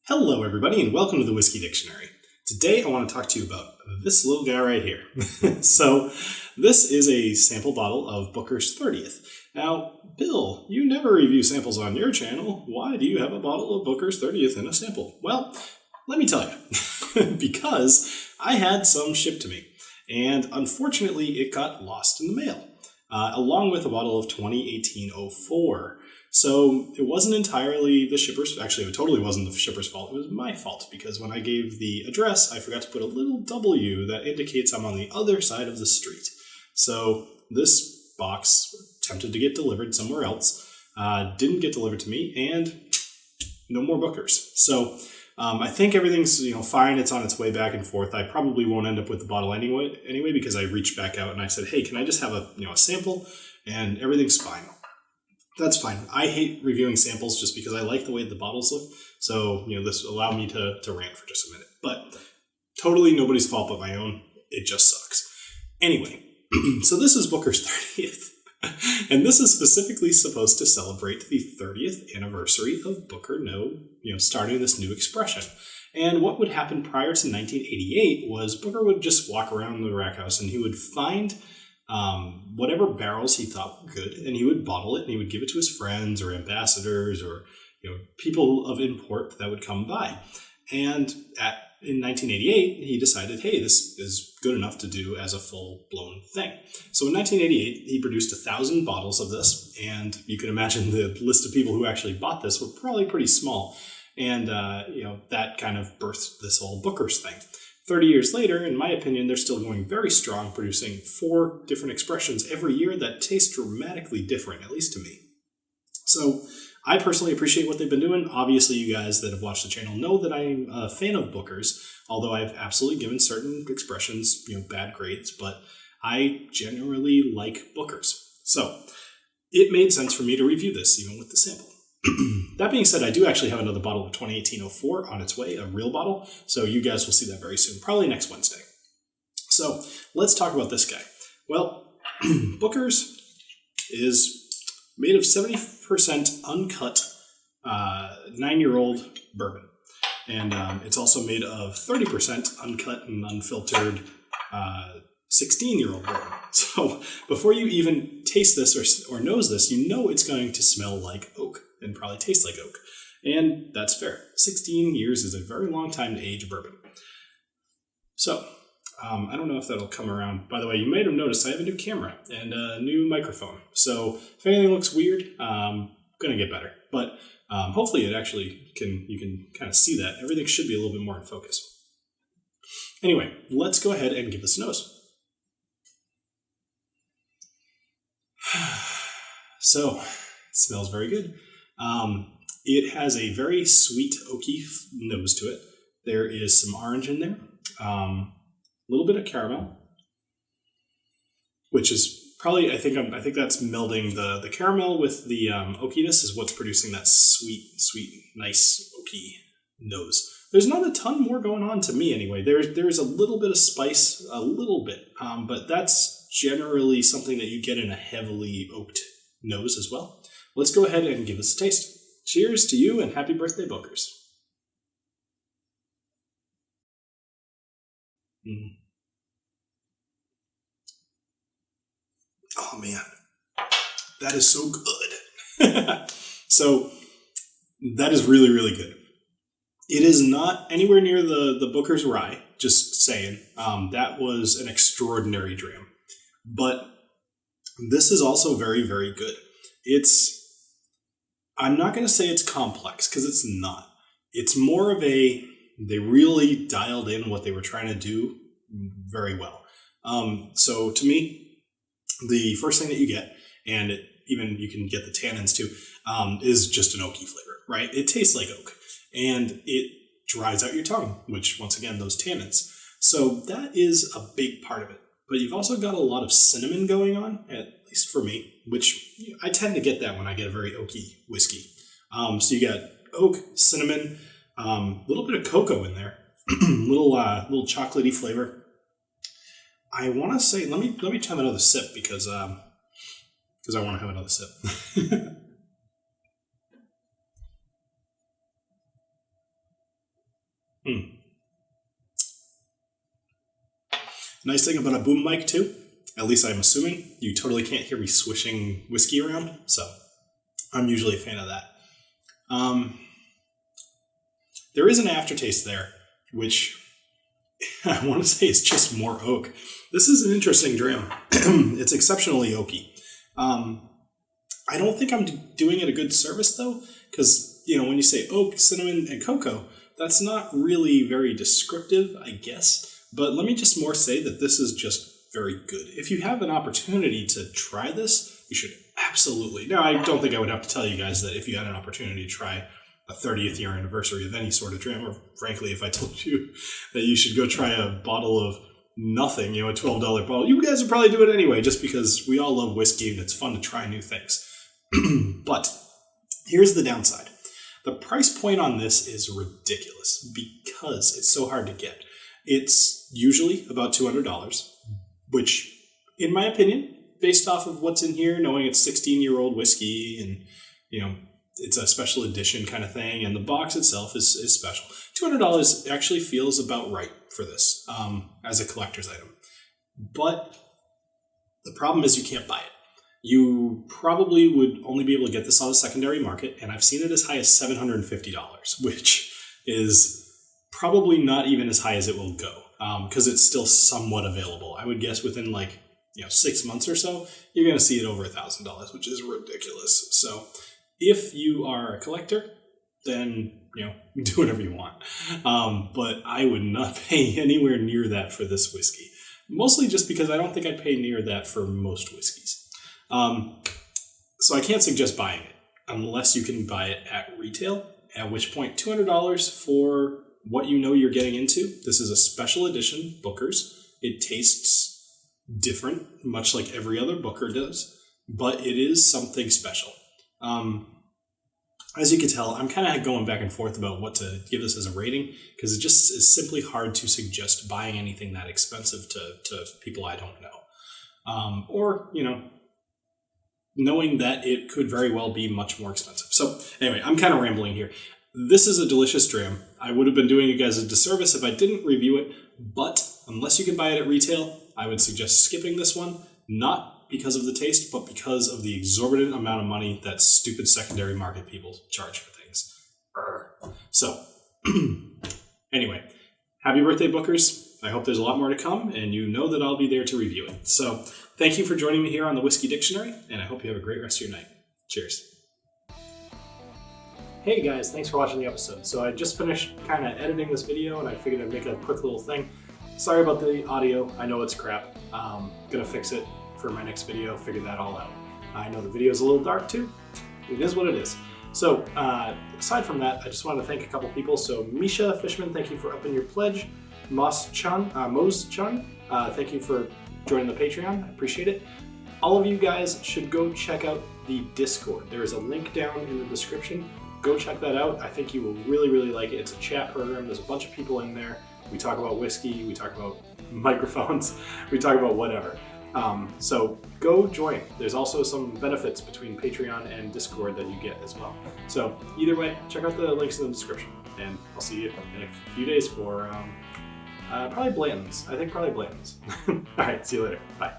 Hello everybody and welcome to the Whiskey Dictionary. Today I want to talk to you about this little guy right here. So this is a sample bottle of Booker's 30th. Now, Bill, you never review samples on your channel. Why do you have a bottle of Booker's 30th in a sample? Well, let me tell you. Because I had some shipped to me and unfortunately it got lost in the mail along with a bottle of 2018-04. So it wasn't entirely the shipper's, actually it totally wasn't the shipper's fault, it was my fault because when I gave the address, I forgot to put a little W that indicates I'm on the other side of the street. So this box attempted to get delivered somewhere else, didn't get delivered to me, and no more Bookers. So I think everything's fine, it's on its way back and forth. I probably won't end up with the bottle anyway because I reached back out and I said, hey, can I just have a sample? And everything's fine. That's fine. I hate reviewing samples just because I like the way the bottles look. So, this will allow me to rant for just a minute. But totally nobody's fault but my own. It just sucks. Anyway, so this is Booker's 30th. And this is specifically supposed to celebrate the 30th anniversary of Booker starting this new expression. And what would happen prior to 1988 was Booker would just walk around the rack house and he would find whatever barrels he thought were good, and he would bottle it and he would give it to his friends or ambassadors or people of import that would come by. And in 1988, he decided, hey, this is good enough to do as a full-blown thing. So in 1988, he produced 1,000 bottles of this, and you can imagine the list of people who actually bought this were probably pretty small. And that kind of birthed this whole Booker's thing. 30 years later, in my opinion, they're still going very strong, producing 4 different expressions every year that taste dramatically different, at least to me. So I personally appreciate what they've been doing. Obviously, you guys that have watched the channel know that I'm a fan of Booker's, although I've absolutely given certain expressions, bad grades, but I generally like Booker's. So it made sense for me to review this, even with the sample. That being said, I do actually have another bottle of 2018-04 on its way, a real bottle, so you guys will see that very soon, probably next Wednesday. So let's talk about this guy. Well, Booker's is made of 70% uncut 9-year-old bourbon, and it's also made of 30% uncut and unfiltered 16-year-old bourbon. So before you even taste this or nose this, it's going to smell like oak and probably taste like oak. And that's fair. 16 years is a very long time to age bourbon. So, I don't know if that'll come around. By the way, you might have noticed I have a new camera and a new microphone. So if anything looks weird, going to get better. But hopefully it actually you can kind of see that. Everything should be a little bit more in focus. Anyway, let's go ahead and give this a nose. So, it smells very good. It has a very sweet, oaky nose to it. There is some orange in there, a little bit of caramel, which is probably, I think that's melding the caramel with the oakiness is what's producing that sweet, nice, oaky nose. There's not a ton more going on to me anyway. There's a little bit of spice, but that's generally something that you get in a heavily oaked nose as well. Let's go ahead and give this a taste. Cheers to you and happy birthday, Bookers. Oh man, that is so good. So that is really, really good. It is not anywhere near the Booker's Rye, just saying. That was an extraordinary dram. But this is also very, very good. I'm not going to say it's complex, because it's not. It's more of they really dialed in what they were trying to do very well. So to me, the first thing that you get, and even you can get the tannins too, is just an oaky flavor, right? It tastes like oak, and it dries out your tongue, which once again, those tannins. So that is a big part of it. But you've also got a lot of cinnamon going on, at least for me, which I tend to get that when I get a very oaky whiskey. So you got oak, cinnamon, a little bit of cocoa in there, little chocolatey flavor. I want to say, let me have another sip because I want to have another sip. Nice thing about a boom mic too, at least I'm assuming, you totally can't hear me swishing whiskey around, so I'm usually a fan of that. There is an aftertaste there, which I want to say is just more oak. This is an interesting dram. It's exceptionally oaky. I don't think I'm doing it a good service though, because when you say oak, cinnamon, and cocoa, that's not really very descriptive, I guess. But let me just more say that this is just very good. If you have an opportunity to try this, you should absolutely. Now, I don't think I would have to tell you guys that if you had an opportunity to try a 30th year anniversary of any sort of dram, or frankly, if I told you that you should go try a bottle of nothing, a $12 bottle, you guys would probably do it anyway, just because we all love whiskey and it's fun to try new things. But here's the downside. The price point on this is ridiculous because it's so hard to get. It's usually about $200, which, in my opinion, based off of what's in here, knowing it's 16-year-old whiskey and, it's a special edition kind of thing, and the box itself is special. $200 actually feels about right for this as a collector's item. But the problem is you can't buy it. You probably would only be able to get this on the secondary market, and I've seen it as high as $750, which is probably not even as high as it will go, because it's still somewhat available. I would guess within 6 months or so, you're going to see it over $1,000, which is ridiculous. So if you are a collector, then do whatever you want. But I would not pay anywhere near that for this whiskey. Mostly just because I don't think I'd pay near that for most whiskeys. So I can't suggest buying it unless you can buy it at retail, at which point $200 for what you're getting into. This is a special edition Booker's. It tastes different, much like every other Booker does, but it is something special. As you can tell, I'm kind of going back and forth about what to give this as a rating, because it just is simply hard to suggest buying anything that expensive to people I don't know. Or, knowing that it could very well be much more expensive. So anyway, I'm kind of rambling here. This is a delicious dram. I would have been doing you guys a disservice if I didn't review it, but unless you can buy it at retail, I would suggest skipping this one, not because of the taste, but because of the exorbitant amount of money that stupid secondary market people charge for things. So, anyway, happy birthday, Bookers. I hope there's a lot more to come, and you know that I'll be there to review it. So, thank you for joining me here on the Whiskey Dictionary, and I hope you have a great rest of your night. Cheers. Hey guys, thanks for watching the episode. So I just finished kind of editing this video, and I figured I'd make a quick little thing. Sorry about the audio. I know it's crap. Gonna fix it for my next video, figure that all out. I know the video is a little dark too. It is what it is. So aside from that, I just wanted to thank a couple people. So Misha Fishman, thank you for upping your pledge. Mose Chun, thank you for joining the Patreon. I appreciate it. All of you guys should go check out the Discord. There is a link down in the description. Go check that out. I think you will really, really like it. It's a chat program. There's a bunch of people in there. We talk about whiskey. We talk about microphones. We talk about whatever. So go join. There's also some benefits between Patreon and Discord that you get as well. So either way, check out the links in the description, and I'll see you in a few days for probably Blanton's. I think probably Blanton's. All right, see you later. Bye.